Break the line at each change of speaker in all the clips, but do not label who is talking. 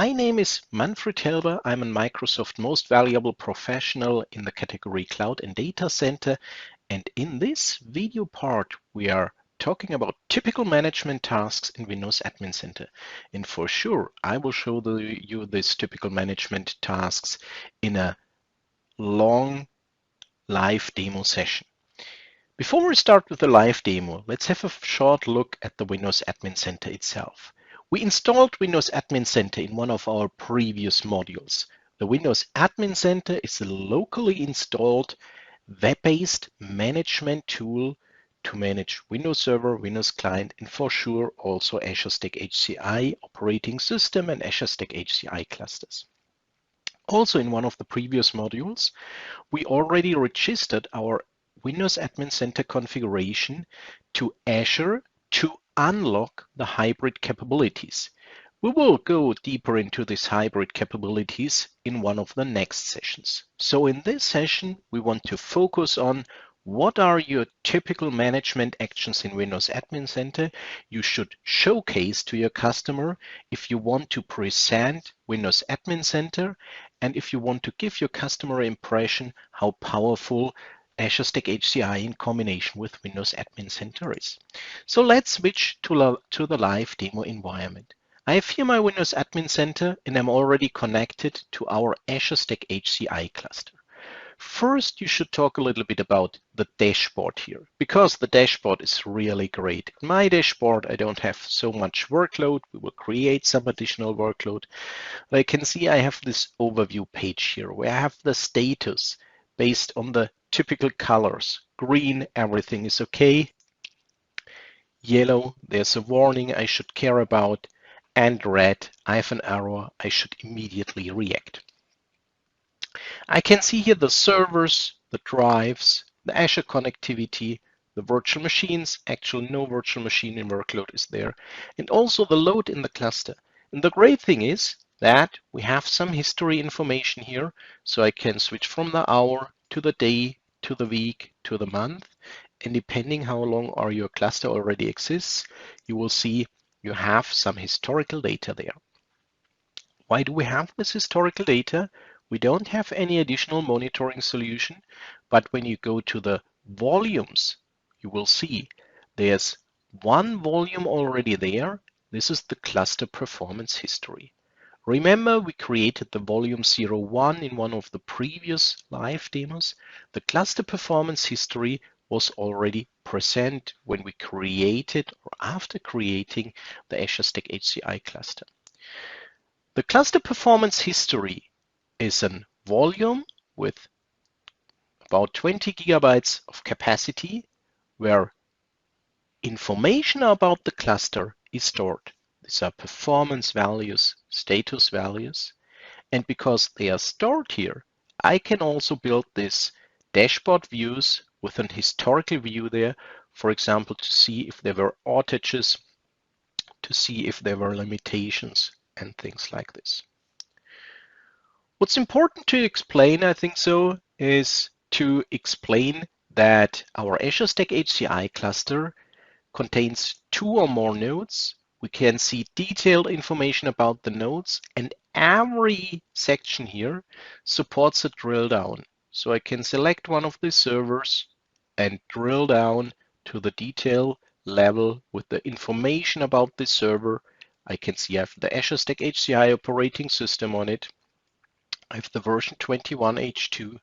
My name is Manfred Helber. I'm a Microsoft Most Valuable Professional in the category Cloud and Data Center. And in this video part, we are talking about typical management tasks in Windows Admin Center. And for sure, I will show you these typical management tasks in a long live demo session. Before we start with the live demo, let's have a short look at the Windows Admin Center itself. We installed Windows Admin Center in one of our previous modules. The Windows Admin Center is a locally installed web-based management tool to manage Windows Server, Windows Client, and for sure also Azure Stack HCI operating system and Azure Stack HCI clusters. Also in one of the previous modules, we already registered our Windows Admin Center configuration to Azure to unlock the hybrid capabilities. We will go deeper into these hybrid capabilities in one of the next sessions. So in this session, we want to focus on what are your typical management actions in Windows Admin Center you should showcase to your customer if you want to present Windows Admin Center and if you want to give your customer impression how powerful Azure Stack HCI in combination with Windows Admin Center is. So let's switch to the live demo environment. I have here my Windows Admin Center and I'm already connected to our Azure Stack HCI cluster. First, you should talk a little bit about the dashboard here, because the dashboard is really great. In my dashboard, I don't have so much workload. We will create some additional workload. But I can see I have this overview page here where I have the status based on the typical colors. Green, everything is okay. Yellow, there's a warning I should care about. And red, I have an error, I should immediately react. I can see here the servers, the drives, the Azure connectivity, the virtual machines. Actually, no virtual machine in workload is there. And also the load in the cluster. And the great thing is that we have some history information here. So I can switch from the hour to the day, to the week, to the month. And depending how long your cluster already exists, you will see you have some historical data there. Why do we have this historical data? We don't have any additional monitoring solution, but when you go to the volumes, you will see there's one volume already there. This is the cluster performance history. Remember, we created the volume 01 in one of the previous live demos. The cluster performance history was already present when we created or after creating the Azure Stack HCI cluster. The cluster performance history is a volume with about 20 gigabytes of capacity where information about the cluster is stored. These are performance values, status values, and because they are stored here, I can also build this dashboard views with an historical view there, for example, to see if there were outages, to see if there were limitations and things like this. What's important to explain, I think so, is to explain that our Azure Stack HCI cluster contains 2 or more nodes. We can see detailed information about the nodes, and every section here supports a drill down. So I can select one of the servers and drill down to the detail level with the information about the server. I can see I have the Azure Stack HCI operating system on it. I have the version 21H2.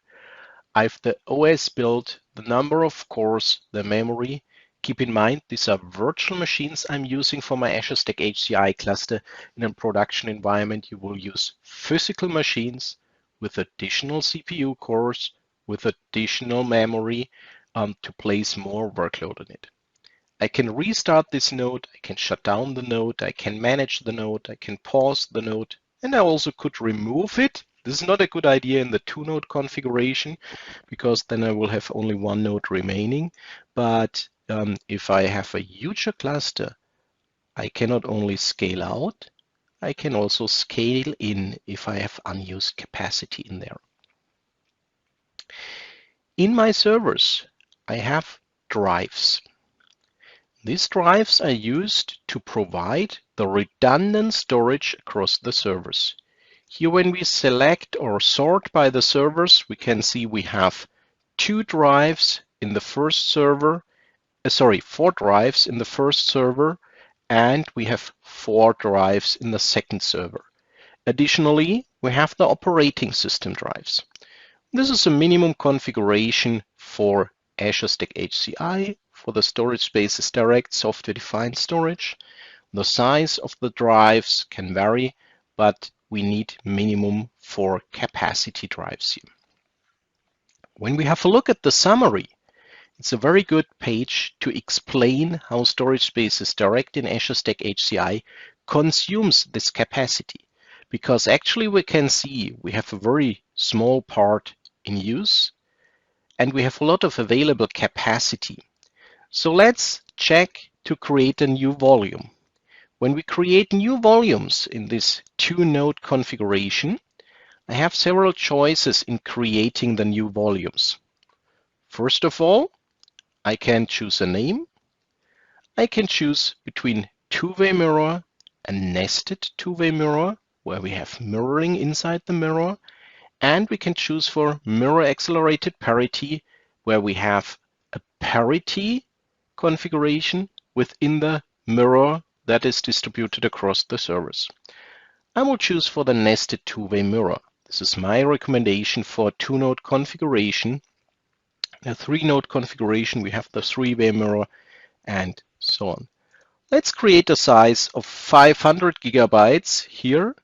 I have the OS build, the number of cores, the memory. Keep in mind, these are virtual machines I'm using for my Azure Stack HCI cluster. In a production environment, you will use physical machines with additional CPU cores, with additional memory to place more workload on it. I can restart this node, I can shut down the node, I can manage the node, I can pause the node, and I also could remove it. This is not a good idea in the 2-node configuration because then I will have only 1 node remaining. But if I have a huge cluster, I can not only scale out, I can also scale in if I have unused capacity in there. In my servers, I have drives. These drives are used to provide the redundant storage across the servers. Here, when we select or sort by the servers, we can see we have 2 drives in the first server, 4 drives in the first server, and we have 4 drives in the second server. Additionally, we have the operating system drives. This is a minimum configuration for Azure Stack HCI. For the storage spaces direct software-defined storage. The size of the drives can vary, but we need minimum 4 capacity drives here. When we have a look at the summary, it's a very good page to explain how storage spaces direct in Azure Stack HCI consumes this capacity. Because actually we can see we have a very small part in use and we have a lot of available capacity. So let's check to create a new volume. When we create new volumes in this 2-node configuration, I have several choices in creating the new volumes. First of all, I can choose a name. I can choose between two-way mirror and nested two-way mirror, where we have mirroring inside the mirror, and we can choose for mirror accelerated parity, where we have a parity configuration within the mirror that is distributed across the servers. I will choose for the nested two-way mirror. This is my recommendation for a 2-node configuration. A 3-node configuration, we have the 3-way mirror and so on. Let's create a size of 500 gigabytes here,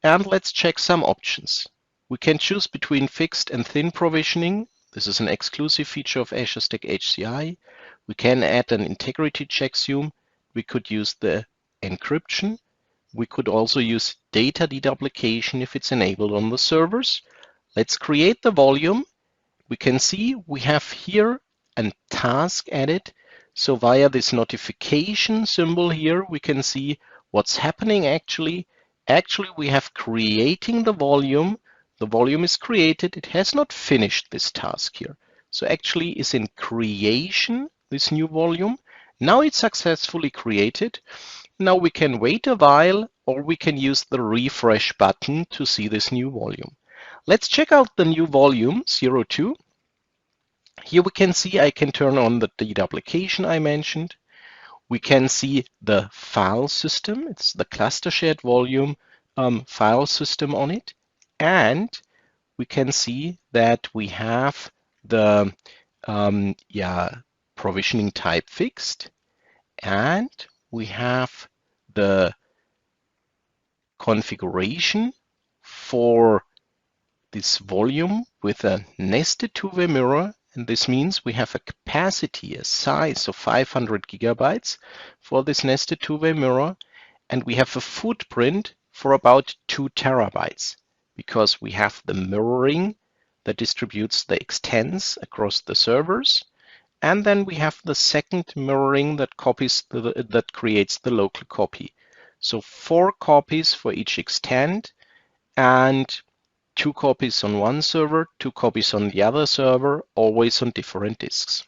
and let's check some options. We can choose between fixed and thin provisioning. This is an exclusive feature of Azure Stack HCI. We can add an integrity checksum. We could use the encryption. We could also use data deduplication if it's enabled on the servers. Let's create the volume. We can see we have here a task added. So via this notification symbol here, we can see what's happening actually. Actually, we have creating the volume. The volume is created. It has not finished this task here. So actually is in creation, this new volume. Now it's successfully created. Now we can wait a while, or we can use the refresh button to see this new volume. Let's check out the new volume 02. Here we can see I can turn on the deduplication I mentioned. We can see the file system. It's the cluster shared volume file system on it. And we can see that we have the provisioning type fixed. And we have the configuration for this volume with a nested two-way mirror. And this means we have a capacity, a size of 500 gigabytes for this nested two-way mirror. And we have a footprint for about 2 terabytes because we have the mirroring that distributes the extents across the servers. And then we have the second mirroring that that creates the local copy. So 4 copies for each extent and 2 copies on one server, 2 copies on the other server, always on different disks.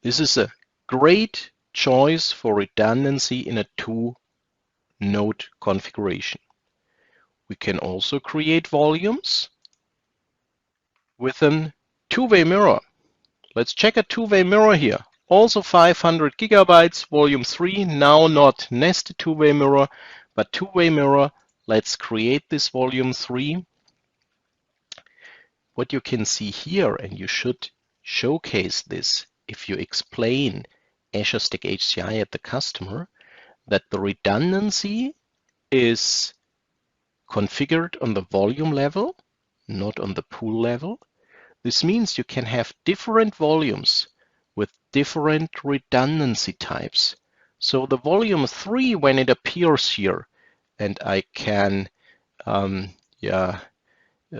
This is a great choice for redundancy in a 2-node configuration. We can also create volumes with a 2-way mirror. Let's check a 2-way mirror here. Also 500 gigabytes, volume 3, now not nested 2-way mirror, but 2-way mirror. Let's create this volume 3. What you can see here, and you should showcase this if you explain Azure Stack HCI at the customer, that the redundancy is configured on the volume level, not on the pool level. This means you can have different volumes with different redundancy types. So the volume 3, when it appears here, and I can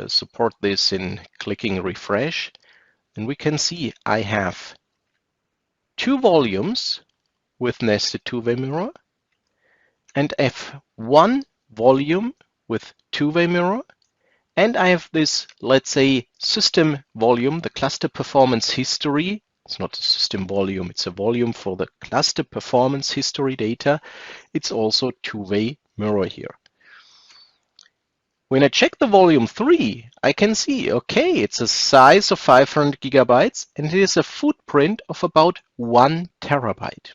support this in clicking refresh, and we can see I have 2 volumes with nested 2-way mirror, and I have 1 volume with 2-way mirror, and I have this, let's say, system volume, the cluster performance history It's not a system volume, it's a volume for the cluster performance history data. It's also two-way mirror here. When I check the volume 3, I can see, okay, it's a size of 500 gigabytes and it is a footprint of about 1 terabyte.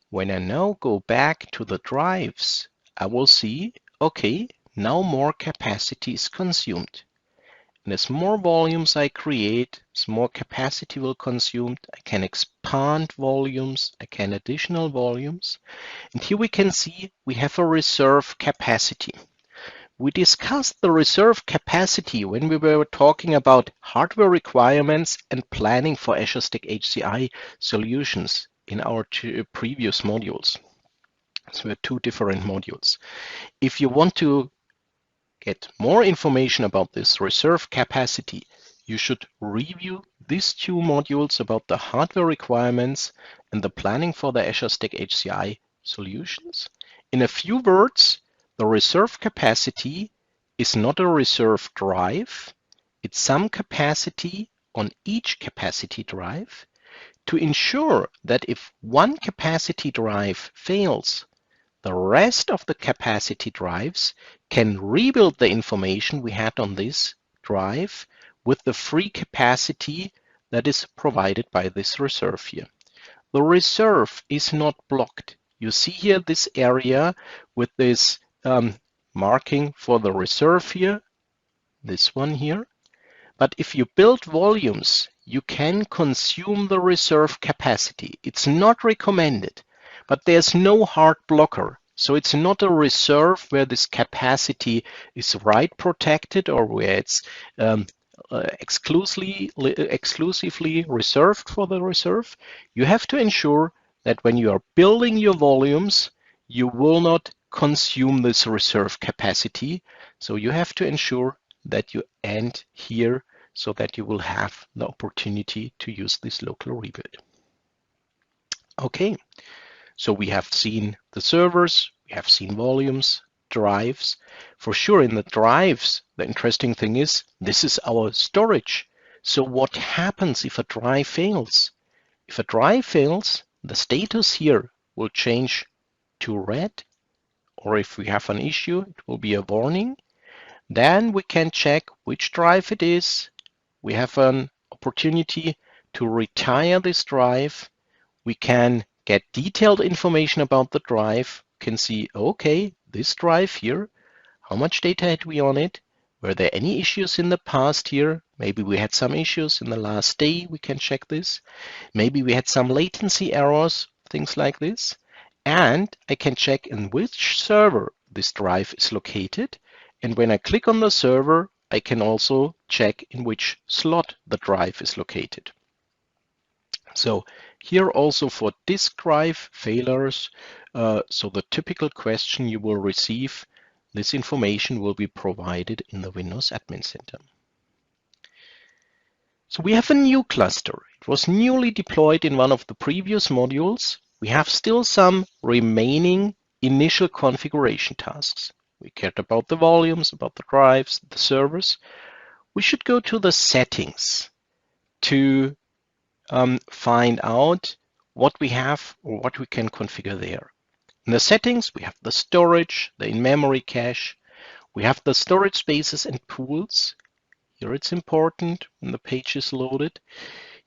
When I now go back to the drives, I will see, okay, now more capacity is consumed. And as more volumes I create, as more capacity will consume, I can expand volumes, I can additional volumes. And here we can see we have a reserve capacity. We discussed the reserve capacity when we were talking about hardware requirements and planning for Azure Stack HCI solutions in our previous modules. So we have two different modules. If you want to get more information about this reserve capacity, you should review these two modules about the hardware requirements and the planning for the Azure Stack HCI solutions. In a few words, the reserve capacity is not a reserve drive. It's some capacity on each capacity drive to ensure that if one capacity drive fails, the rest of the capacity drives can rebuild the information we had on this drive with the free capacity that is provided by this reserve here. The reserve is not blocked. You see here this area with this marking for the reserve here, this one here. But if you build volumes, you can consume the reserve capacity. It's not recommended, but there's no hard blocker. So it's not a reserve where this capacity is write protected or where it's exclusively reserved for the reserve. You have to ensure that when you are building your volumes, you will not consume this reserve capacity. So you have to ensure that you end here so that you will have the opportunity to use this local rebuild. Okay, so we have seen the servers, we have seen volumes, drives. For sure in the drives, the interesting thing is this is our storage. So what happens if a drive fails? If a drive fails, the status here will change to red, or if we have an issue, it will be a warning. Then we can check which drive it is. We have an opportunity to retire this drive. We can get detailed information about the drive. We can see, okay, this drive here, how much data had we on it? Were there any issues in the past here? Maybe we had some issues in the last day. We can check this. Maybe we had some latency errors, things like this. And I can check in which server this drive is located. And when I click on the server, I can also check in which slot the drive is located. So here also for disk drive failures, so the typical question you will receive, this information will be provided in the Windows Admin Center. So we have a new cluster. It was newly deployed in one of the previous modules. We have still some remaining initial configuration tasks. We cared about the volumes, about the drives, the servers. We should go to the settings to find out what we have or what we can configure there. In the settings, we have the storage, the in-memory cache. We have the storage spaces and pools. Here it's important when the page is loaded.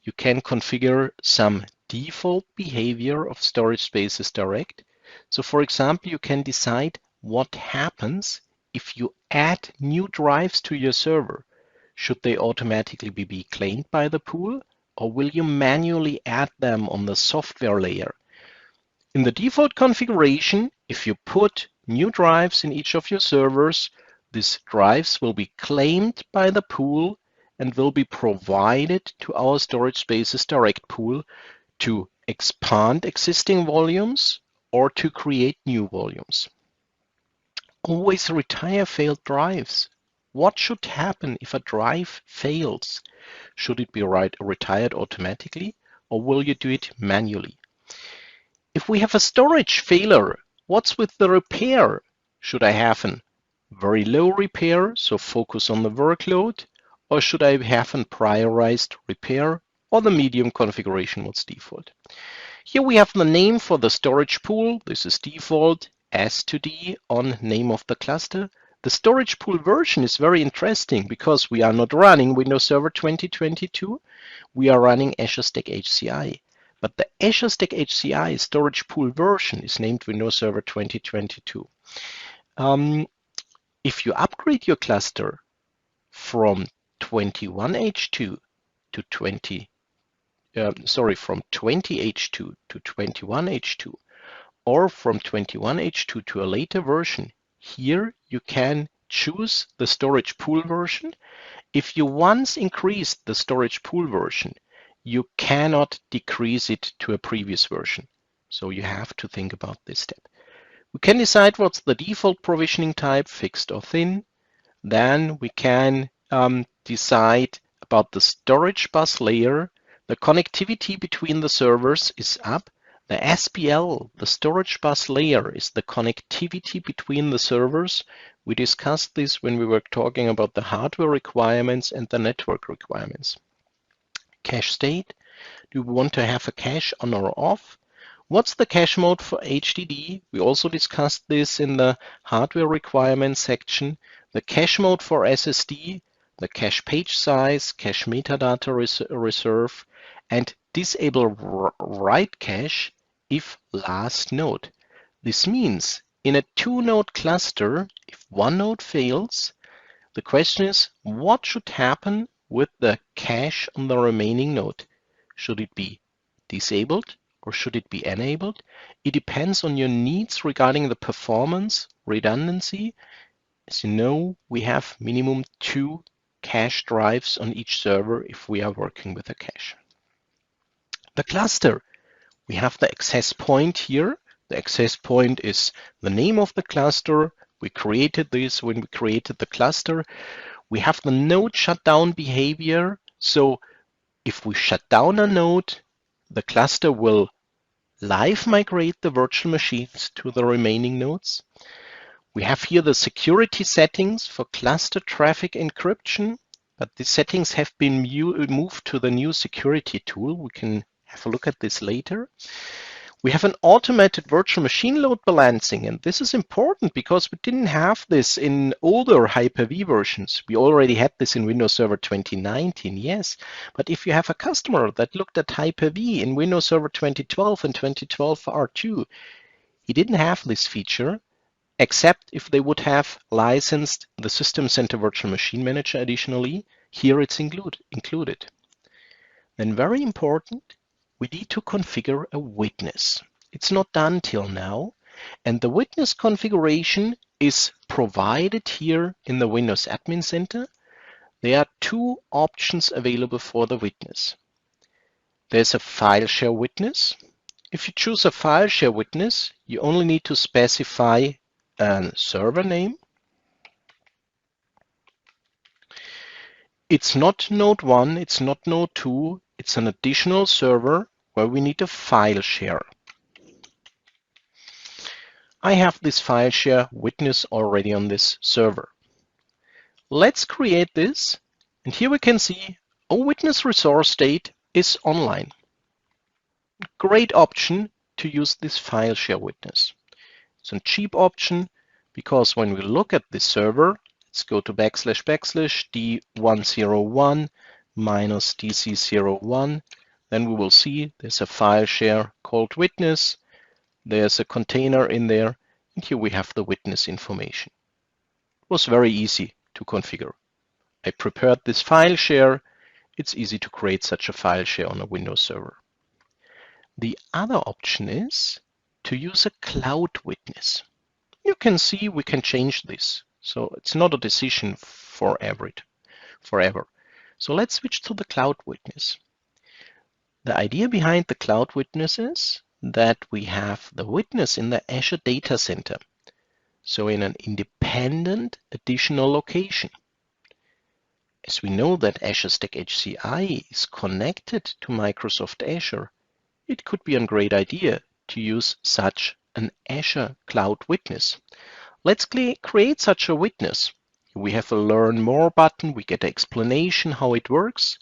You can configure some default behavior of storage spaces direct. So for example, you can decide what happens if you add new drives to your server. Should they automatically be claimed by the pool, or will you manually add them on the software layer? In the default configuration, if you put new drives in each of your servers, these drives will be claimed by the pool and will be provided to our storage spaces direct pool to expand existing volumes or to create new volumes. Always retire failed drives. What should happen if a drive fails? Should it be retired automatically, or will you do it manually? If we have a storage failure, what's with the repair? Should I have a very low repair, so focus on the workload, or should I have a prioritized repair or the medium configuration, what's default. Here we have the name for the storage pool. This is default, S2D on name of the cluster. The storage pool version is very interesting because we are not running Windows Server 2022. We are running Azure Stack HCI. But the Azure Stack HCI storage pool version is named Windows Server 2022. If you upgrade your cluster from 21H2 to 20H2 to 21H2, or from 21H2 to a later version, here you can choose the storage pool version. If you once increase the storage pool version, you cannot decrease it to a previous version. So you have to think about this step. We can decide what's the default provisioning type, fixed or thin. Then we can decide about the storage bus layer. The connectivity between the servers is up. The SBL, the storage bus layer, is the connectivity between the servers. We discussed this when we were talking about the hardware requirements and the network requirements. Cache state. Do we want to have a cache on or off? What's the cache mode for HDD? We also discussed this in the hardware requirements section. The cache mode for SSD, the cache page size, cache metadata reserve, and disable write cache if last node. This means in a two-node cluster, if one node fails, the question is what should happen with the cache on the remaining node? Should it be disabled or should it be enabled? It depends on your needs regarding the performance, redundancy. As you know, we have minimum 2 cache drives on each server if we are working with a cache. The cluster, we have the access point here. The access point is the name of the cluster. We created this when we created the cluster. We have the node shutdown behavior. So if we shut down a node, the cluster will live migrate the virtual machines to the remaining nodes. We have here the security settings for cluster traffic encryption, but these settings have been moved to the new security tool. We can have a look at this later. We have an automated virtual machine load balancing, and this is important because we didn't have this in older Hyper-V versions. We already had this in Windows Server 2019, yes, but if you have a customer that looked at Hyper-V in Windows Server 2012 and 2012 R2, he didn't have this feature, except if they would have licensed the System Center Virtual Machine Manager additionally. Here it's included. Then very important, we need to configure a witness. It's not done till now, and the witness configuration is provided here in the Windows Admin Center. There are 2 options available for the witness. There's a file share witness. If you choose a file share witness, you only need to specify a server name. It's not node 1, it's not node 2, it's an additional server where we need a file share. I have this file share witness already on this server. Let's create this, and here we can see a witness resource state is online. Great option to use this file share witness. It's a cheap option because when we look at this server, let's go to / d101 minus dc01. Then we will see there's a file share called witness. There's a container in there, and here we have the witness information. It was very easy to configure. I prepared this file share. It's easy to create such a file share on a Windows server. The other option is to use a cloud witness. You can see we can change this. So it's not a decision forever. So let's switch to the cloud witness. The idea behind the cloud witness is that we have the witness in the Azure data center, so in an independent additional location. As we know that Azure Stack HCI is connected to Microsoft Azure, it could be a great idea to use such an Azure cloud witness. Let's create such a witness. We have a Learn More button. We get an explanation how it works.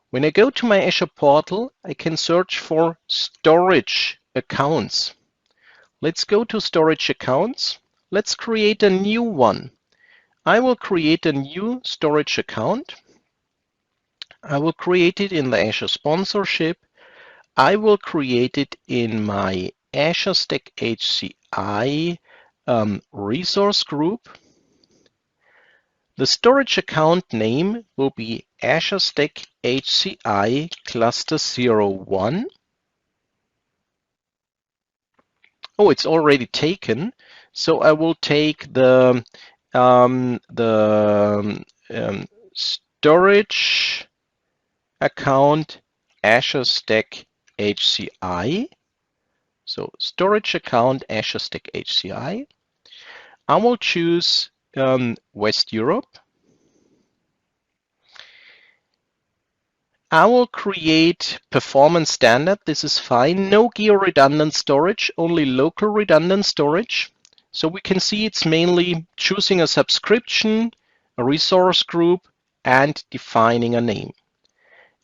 When I go to my Azure portal, I can search for storage accounts. Let's go to storage accounts. Let's create a new one. I will create a new storage account. I will create it in the Azure sponsorship. I will create it in my Azure Stack HCI resource group. The storage account name will be Azure Stack HCI Cluster 01. Oh, it's already taken. So I will take the storage account Azure Stack HCI. So storage account Azure Stack HCI. I will choose West Europe. I will create performance standard. This is fine. No geo-redundant storage, only local redundant storage. So we can see it's mainly choosing a subscription, a resource group, and defining a name.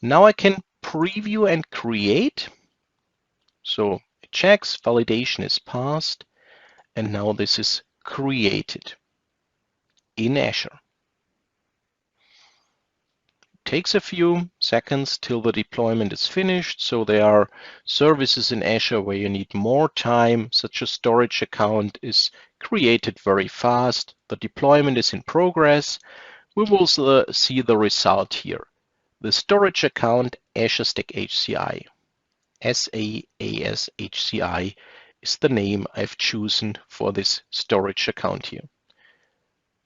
Now I can preview and create. So it checks, validation is passed, and now this is created in Azure. Takes a few seconds till the deployment is finished. So there are services in Azure where you need more time. Such a storage account is created very fast. The deployment is in progress. We will see the result here. The storage account Azure Stack HCI. SAASHCI is the name I've chosen for this storage account here.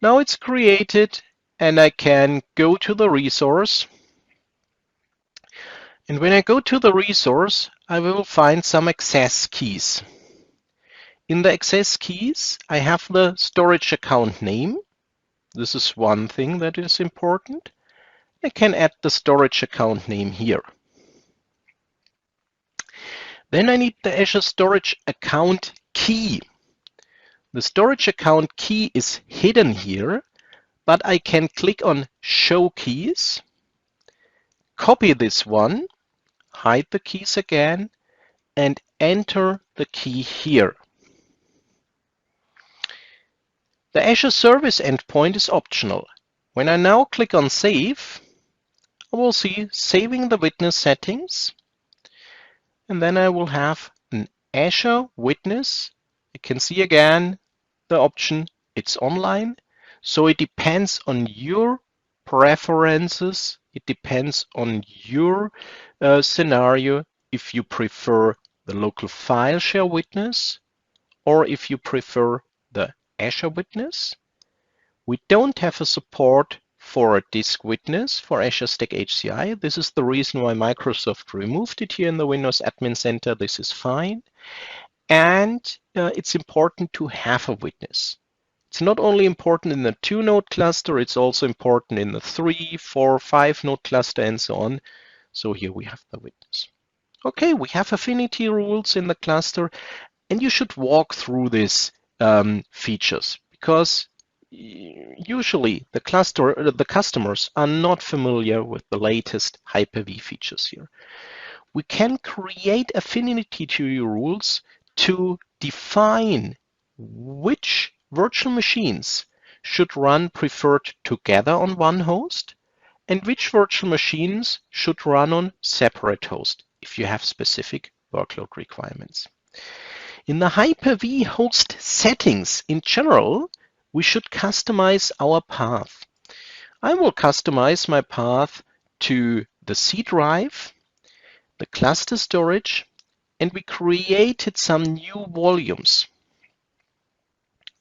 Now it's created, and I can go to the resource. And when I go to the resource, I will find some access keys. In the access keys, I have the storage account name. This is one thing that is important. I can add the storage account name here. Then I need the Azure Storage Account key. The storage account key is hidden here, but I can click on Show Keys, copy this one, hide the keys again, and enter the key here. The Azure Service Endpoint is optional. When I now click on Save, I will see saving the witness settings, and then I will have an Azure witness. You can see again the option, it's online. So it depends on your preferences. It depends on your scenario if you prefer the local file share witness or if you prefer the Azure witness. We don't have a support for a disk witness for Azure Stack HCI. This is the reason why Microsoft removed it here in the Windows Admin Center. This is fine. And it's important to have a witness. It's not only important in the 2-node cluster, it's also important in the 3, 4, 5-node cluster and so on. So here we have the witness. Okay, we have affinity rules in the cluster, and you should walk through these features because usually the customers are not familiar with the latest Hyper-V features here. We can create affinity rules to define which virtual machines should run preferred together on one host and which virtual machines should run on separate hosts if you have specific workload requirements. In the Hyper-V host settings in general, we should customize our path. I will customize my path to the C drive, the cluster storage, and we created some new volumes.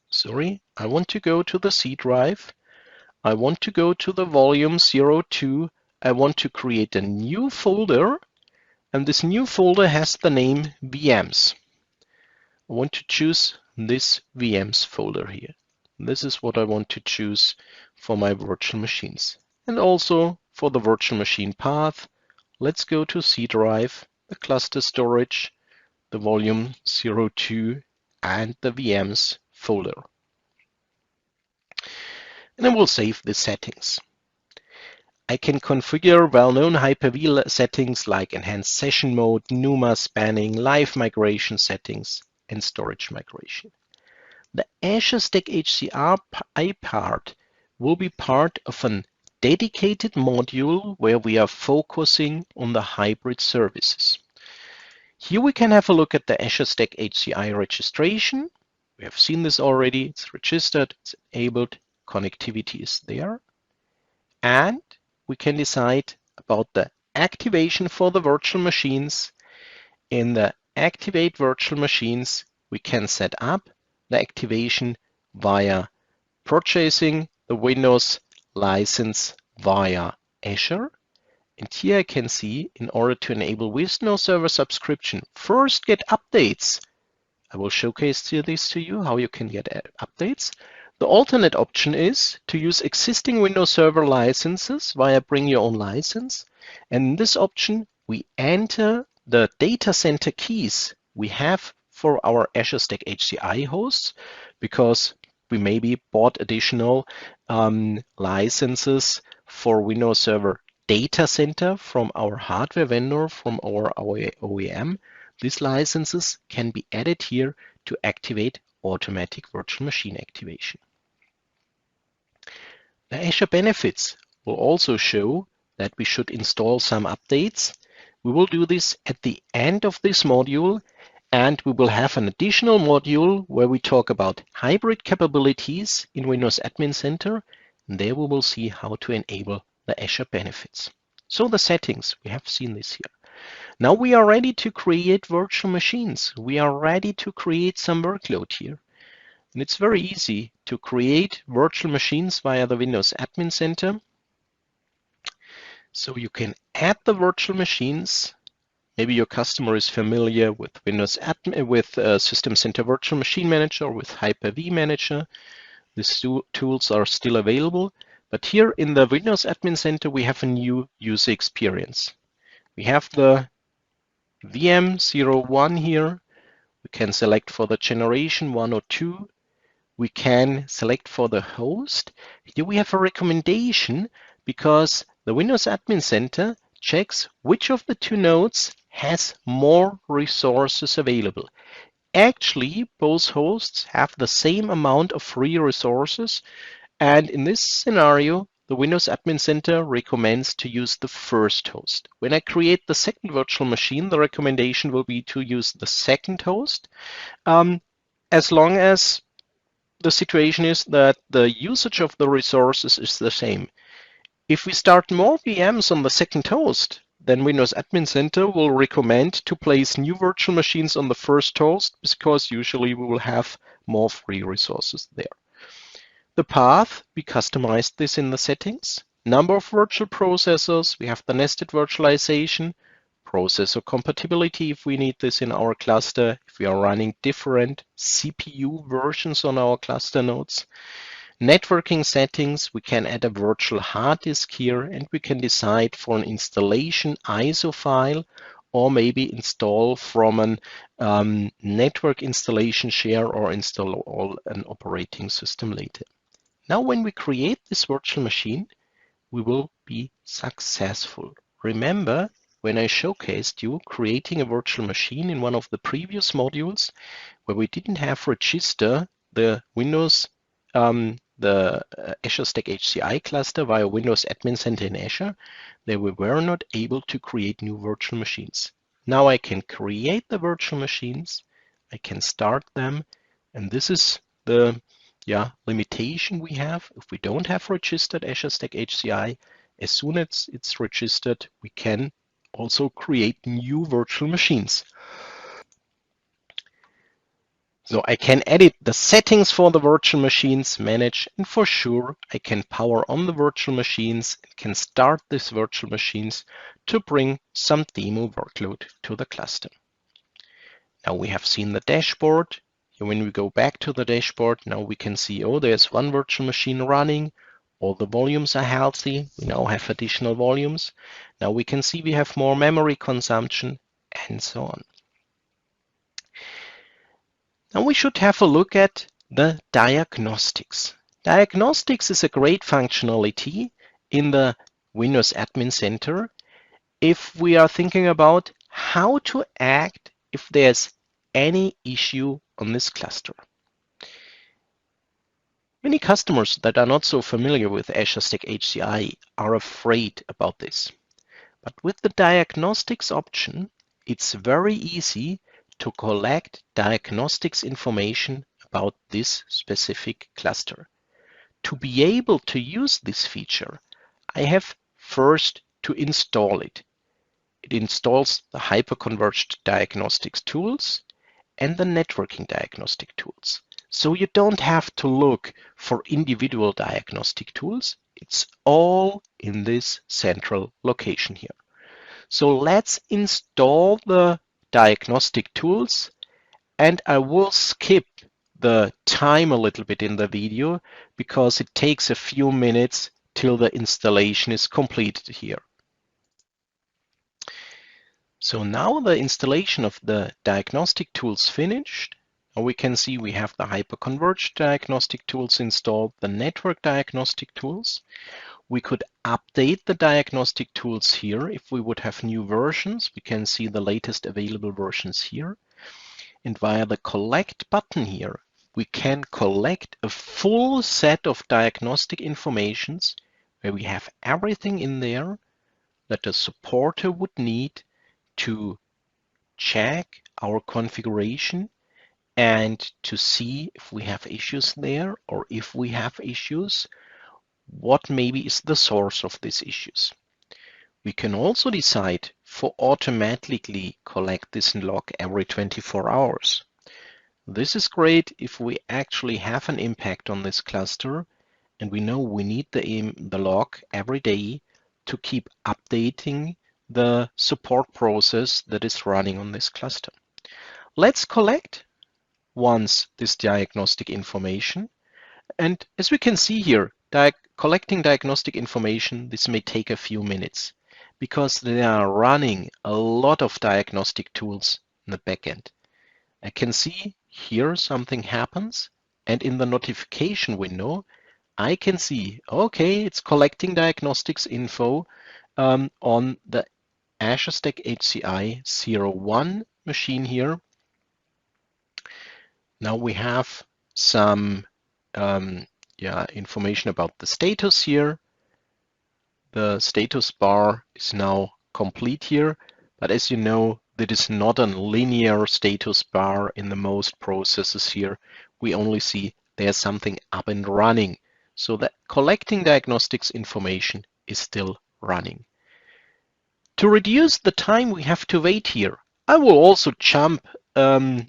Sorry, I want to go to the C drive. I want to go to the volume 02. I want to create a new folder, and this new folder has the name VMs. I want to choose this VMs folder here. This is what I want to choose for my virtual machines. And also for the virtual machine path, let's go to C drive, the cluster storage, the volume 02, and the VMs folder. And I will save the settings. I can configure well-known Hyper-V settings like enhanced session mode, NUMA spanning, live migration settings, and storage migration. The Azure Stack HCI part will be part of a dedicated module where we are focusing on the hybrid services. Here we can have a look at the Azure Stack HCI registration. We have seen this already. It's registered, it's enabled, connectivity is there. And we can decide about the activation for the virtual machines. In the Activate Virtual Machines, we can set up the activation via purchasing the Windows license via Azure. And here I can see, in order to enable Windows Server subscription, first get updates. I will showcase this to you, how you can get updates. The alternate option is to use existing Windows Server licenses via Bring Your Own License. And in this option, we enter the data center keys we have for our Azure Stack HCI hosts, because we maybe bought additional licenses for Windows Server data center from our hardware vendor, from our OEM. These licenses can be added here to activate automatic virtual machine activation. The Azure benefits will also show that we should install some updates. We will do this at the end of this module, and we will have an additional module where we talk about hybrid capabilities in Windows Admin Center, and there we will see how to enable the Azure benefits. So the settings, we have seen this here. Now we are ready to create virtual machines. We are ready to create some workload here. And it's very easy to create virtual machines via the Windows Admin Center. So you can add the virtual machines. Maybe your customer is familiar with Windows Admin, with System Center Virtual Machine Manager or with Hyper-V Manager. These tools are still available. But here in the Windows Admin Center, we have a new user experience. We have the VM01 here. We can select for the generation 1 or 2. We can select for the host. Here we have a recommendation because the Windows Admin Center checks which of the two nodes has more resources available. Actually, both hosts have the same amount of free resources, and in this scenario, the Windows Admin Center recommends to use the first host. When I create the second virtual machine, the recommendation will be to use the second host, as long as the situation is that the usage of the resources is the same. If we start more VMs on the second host, then Windows Admin Center will recommend to place new virtual machines on the first host, because usually we will have more free resources there. The path, we customized this in the settings. Number of virtual processors, we have the nested virtualization, processor compatibility if we need this in our cluster, if we are running different CPU versions on our cluster nodes. Networking settings, we can add a virtual hard disk here, and we can decide for an installation ISO file, or maybe install from an network installation share, or install an operating system later. Now when we create this virtual machine, we will be successful. Remember, when I showcased you creating a virtual machine in one of the previous modules, where we didn't have register the Windows, the Azure Stack HCI cluster via Windows Admin Center in Azure, then we were not able to create new virtual machines. Now I can create the virtual machines, I can start them, and this is the limitation we have. If we don't have registered Azure Stack HCI, as soon as it's registered, we can also create new virtual machines. So I can edit the settings for the virtual machines, manage, and for sure I can power on the virtual machines and can start these virtual machines to bring some demo workload to the cluster. Now we have seen the dashboard. When we go back to the dashboard, now we can see, oh, there's one virtual machine running. All the volumes are healthy. We now have additional volumes. Now we can see we have more memory consumption and so on. Now we should have a look at the diagnostics. Diagnostics is a great functionality in the Windows Admin Center if we are thinking about how to act if there's any issue on this cluster. Many customers that are not so familiar with Azure Stack HCI are afraid about this. But with the diagnostics option, it's very easy to collect diagnostics information about this specific cluster. To be able to use this feature, I have first to install it. It installs the hyperconverged diagnostics tools and the networking diagnostic tools. So you don't have to look for individual diagnostic tools. It's all in this central location here. So let's install the diagnostic tools, and I will skip the time a little bit in the video because it takes a few minutes till the installation is completed here. So now the installation of the diagnostic tools finished. Now we can see we have the hyperconverged diagnostic tools installed, the network diagnostic tools. We could update the diagnostic tools here. If we would have new versions, we can see the latest available versions here. And via the collect button here, we can collect a full set of diagnostic informations where we have everything in there that a supporter would need to check our configuration and to see if we have issues there, or if we have issues, what maybe is the source of these issues. We can also decide for automatically collect this log every 24 hours. This is great if we actually have an impact on this cluster and we know we need the log every day to keep updating the support process that is running on this cluster. Let's collect once this diagnostic information. And as we can see here, collecting diagnostic information, this may take a few minutes because they are running a lot of diagnostic tools in the backend. I can see here something happens, and in the notification window, I can see, okay, it's collecting diagnostics info on the Azure Stack HCI 01 machine here. Now we have some information about the status here. The status bar is now complete here, but as you know, that is not a linear status bar in the most processes here. We only see there's something up and running. So that collecting diagnostics information is still running. To reduce the time we have to wait here, I will also jump a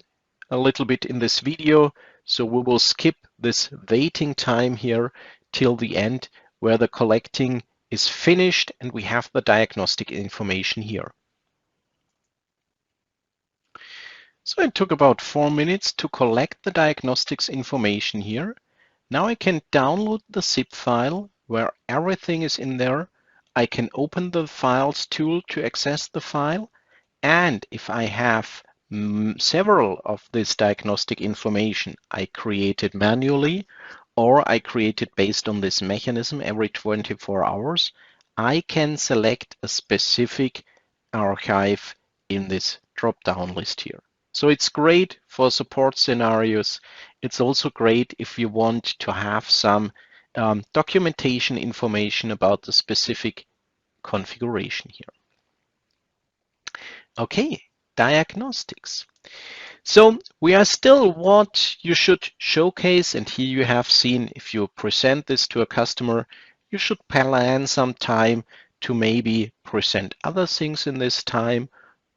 little bit in this video. So we will skip this waiting time here till the end where the collecting is finished and we have the diagnostic information here. So it took about 4 minutes to collect the diagnostics information here. Now I can download the zip file where everything is in there. I can open the files tool to access the file. And if I have several of this diagnostic information I created manually, or I created based on this mechanism every 24 hours, I can select a specific archive in this drop-down list here. So it's great for support scenarios. It's also great if you want to have some documentation information about the specific configuration here. Okay, diagnostics. So we are still what you should showcase, and here you have seen if you present this to a customer, you should plan some time to maybe present other things in this time,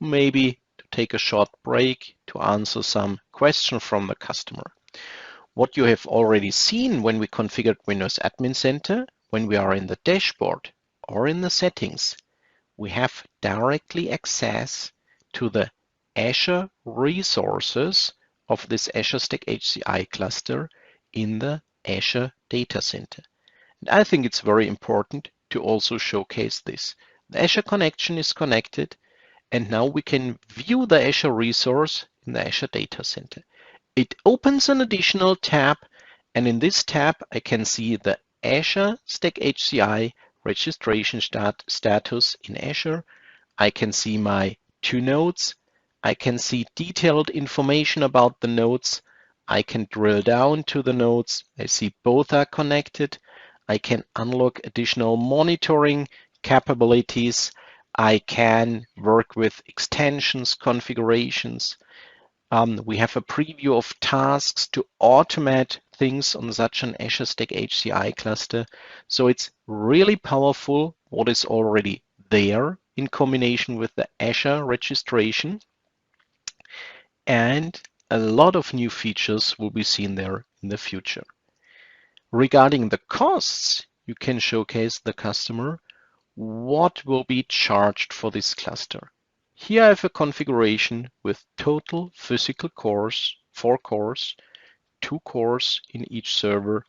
maybe to take a short break to answer some question from the customer. What you have already seen when we configured Windows Admin Center, when we are in the dashboard or in the settings, we have directly access to the Azure resources of this Azure Stack HCI cluster in the Azure Data Center. And I think it's very important to also showcase this. The Azure connection is connected, and now we can view the Azure resource in the Azure Data Center. It opens an additional tab, and in this tab I can see the Azure Stack HCI registration status in Azure. I can see my 2 nodes. I can see detailed information about the nodes. I can drill down to the nodes. I see both are connected. I can unlock additional monitoring capabilities. I can work with extensions, configurations. We have a preview of tasks to automate things on such an Azure Stack HCI cluster. So it's really powerful what is already there in combination with the Azure registration. And a lot of new features will be seen there in the future. Regarding the costs, you can showcase the customer what will be charged for this cluster. Here I have a configuration with total physical cores, 4 cores, 2 cores in each server.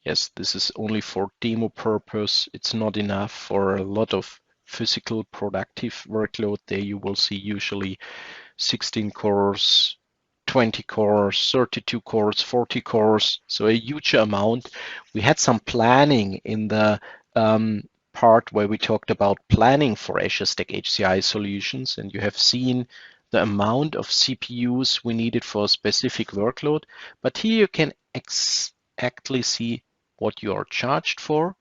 Yes, this is only for demo purpose. It's not enough for a lot of physical productive workload. There you will see usually 16 cores, 20 cores, 32 cores, 40 cores, so a huge amount. We had some planning in the part where we talked about planning for Azure Stack HCI solutions, and you have seen the amount of CPUs we needed for a specific workload. But here you can exactly see what you are charged for.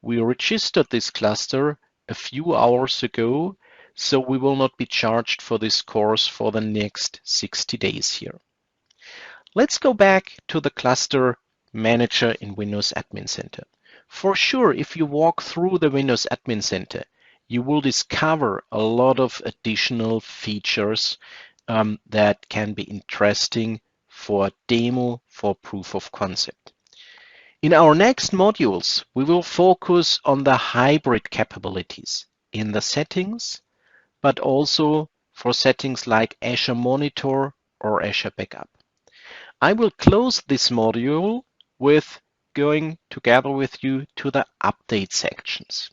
We registered this cluster a few hours ago, so we will not be charged for this course for the next 60 days here. Let's go back to the cluster manager in Windows Admin Center. For sure, if you walk through the Windows Admin Center, you will discover a lot of additional features that can be interesting for a demo, for proof of concept. In our next modules, we will focus on the hybrid capabilities in the settings, but also for settings like Azure Monitor or Azure Backup. I will close this module with going together with you to the update sections.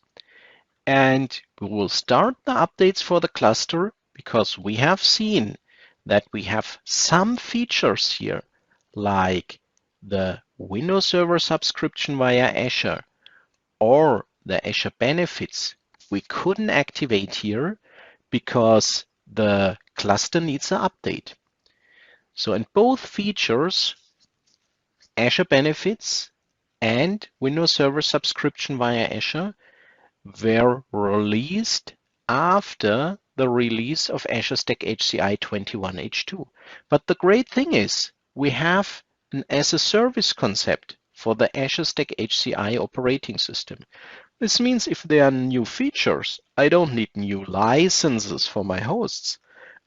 And we will start the updates for the cluster because we have seen that we have some features here like the Windows Server subscription via Azure or the Azure benefits we couldn't activate here because the cluster needs an update. So in both features, Azure benefits and Windows Server subscription via Azure were released after the release of Azure Stack HCI 21H2. But the great thing is we have an as a service concept for the Azure Stack HCI operating system. This means if there are new features, I don't need new licenses for my hosts.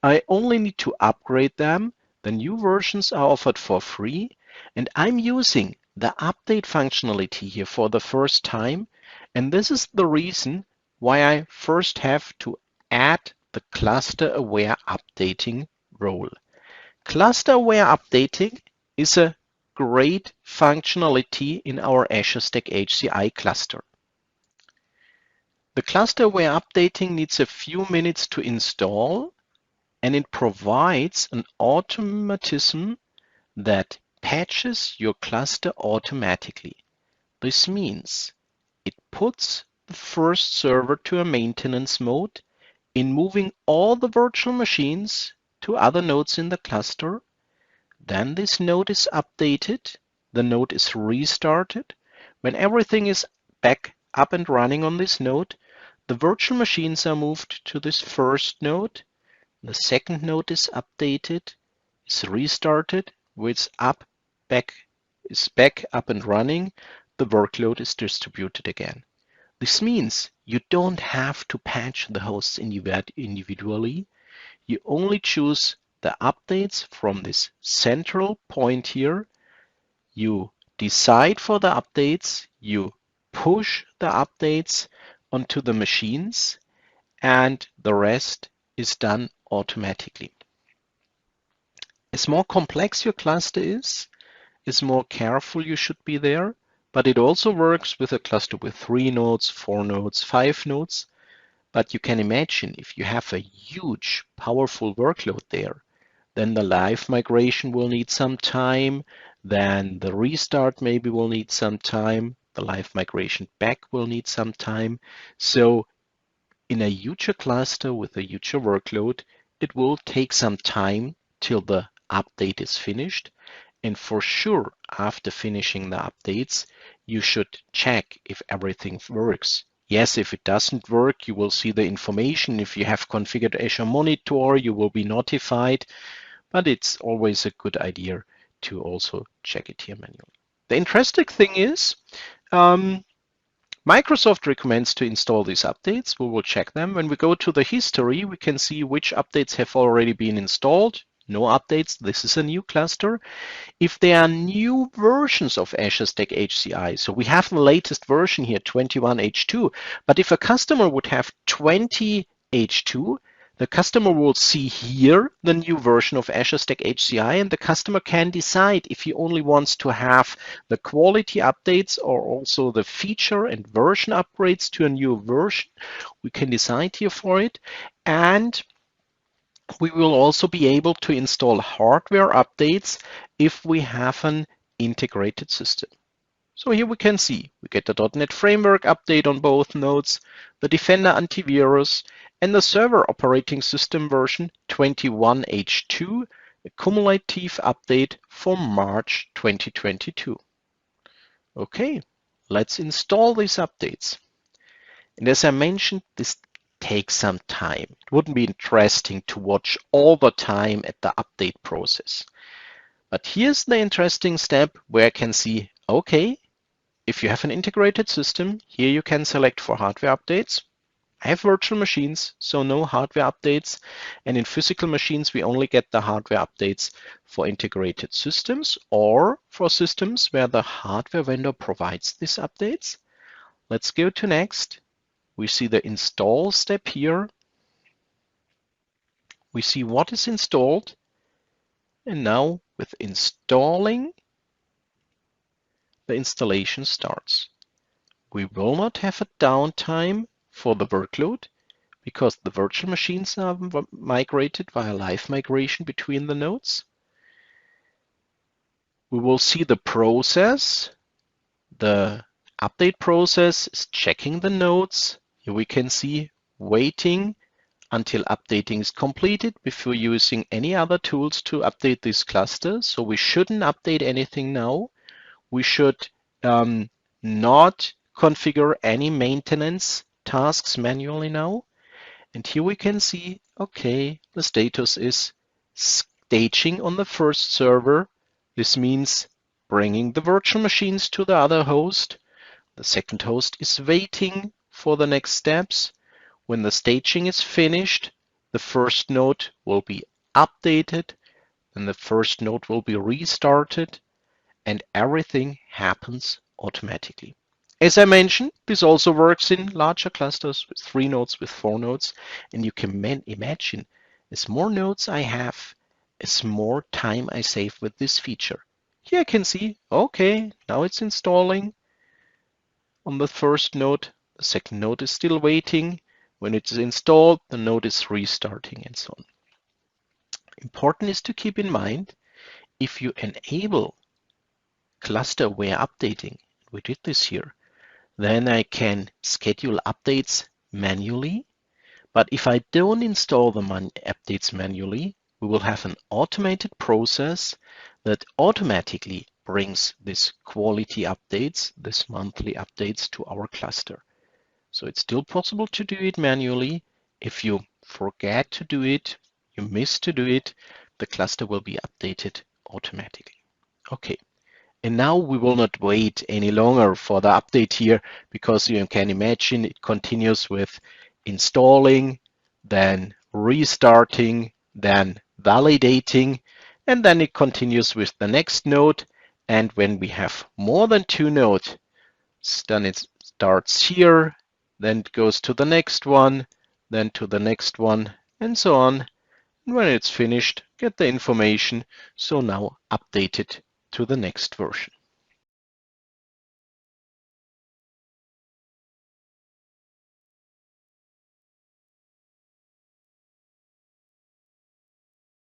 I only need to upgrade them. The new versions are offered for free, and I'm using the update functionality here for the first time. And this is the reason why I first have to add the cluster-aware updating role. Cluster-aware updating is a great functionality in our Azure Stack HCI cluster. The cluster-aware updating needs a few minutes to install, and it provides an automatism that patches your cluster automatically. This means it puts the first server to a maintenance mode in moving all the virtual machines to other nodes in the cluster. Then this node is updated, the node is restarted. When everything is back up and running on this node, the virtual machines are moved to this first node. The second node is updated, is restarted, it's back up and running. The workload is distributed again. This means you don't have to patch the hosts individually. You only choose the updates from this central point here. You decide for the updates, you push the updates onto the machines, and the rest is done automatically. As more complex your cluster is more careful you should be there, but it also works with a cluster with 3 nodes, 4 nodes, 5 nodes. But you can imagine if you have a huge, powerful workload there, then the live migration will need some time, then the restart maybe will need some time, The live migration back will need some time. So in a huger cluster with a huger workload, it will take some time till the update is finished. And for sure, after finishing the updates, you should check if everything works. Yes, if it doesn't work, you will see the information. If you have configured Azure Monitor, you will be notified, but it's always a good idea to also check it here manually. The interesting thing is, Microsoft recommends to install these updates. We will check them. When we go to the history, we can see which updates have already been installed. No updates. This is a new cluster. If there are new versions of Azure Stack HCI, so we have the latest version here, 21H2, but if a customer would have 20H2, the customer will see here the new version of Azure Stack HCI, and the customer can decide if he only wants to have the quality updates or also the feature and version upgrades to a new version. We can decide here for it. And we will also be able to install hardware updates if we have an integrated system. So here we can see we get the .NET Framework update on both nodes, the Defender antivirus, and the server operating system version 21H2, a cumulative update for March 2022. Okay, let's install these updates. And as I mentioned, this takes some time. It wouldn't be interesting to watch all the time at the update process. But here's the interesting step where I can see, okay, if you have an integrated system, here you can select for hardware updates. I have virtual machines, so no hardware updates. And in physical machines, we only get the hardware updates for integrated systems or for systems where the hardware vendor provides these updates. Let's go to next. We see the install step here. We see what is installed. And now with installing, the installation starts. We will not have a downtime for the workload because the virtual machines are migrated via live migration between the nodes. We will see the process. The update process is checking the nodes. Here we can see waiting until updating is completed before using any other tools to update this cluster. So we shouldn't update anything now. We should not configure any maintenance tasks manually now. And here we can see, okay, the status is staging on the first server. This means bringing the virtual machines to the other host. The second host is waiting for the next steps. When the staging is finished, the first node will be updated, then the first node will be restarted, and everything happens automatically. As I mentioned, this also works in larger clusters with 3 nodes, with 4 nodes, and you can imagine as more nodes I have, as more time I save with this feature. Here I can see, okay, now it's installing on the first node. The second node is still waiting. When it's installed, the node is restarting and so on. Important is to keep in mind, if you enable cluster-aware updating, we did this here, then I can schedule updates manually. But if I don't install the updates manually, we will have an automated process that automatically brings this quality updates, this monthly updates to our cluster. So it's still possible to do it manually. If you forget to do it, you miss to do it, the cluster will be updated automatically. Okay. And now we will not wait any longer for the update here, because you can imagine it continues with installing, then restarting, then validating, and then it continues with the next node. And when we have more than 2 nodes, then it starts here, then it goes to the next one, then to the next one, and so on. And when it's finished, get the information, so now update it to the next version.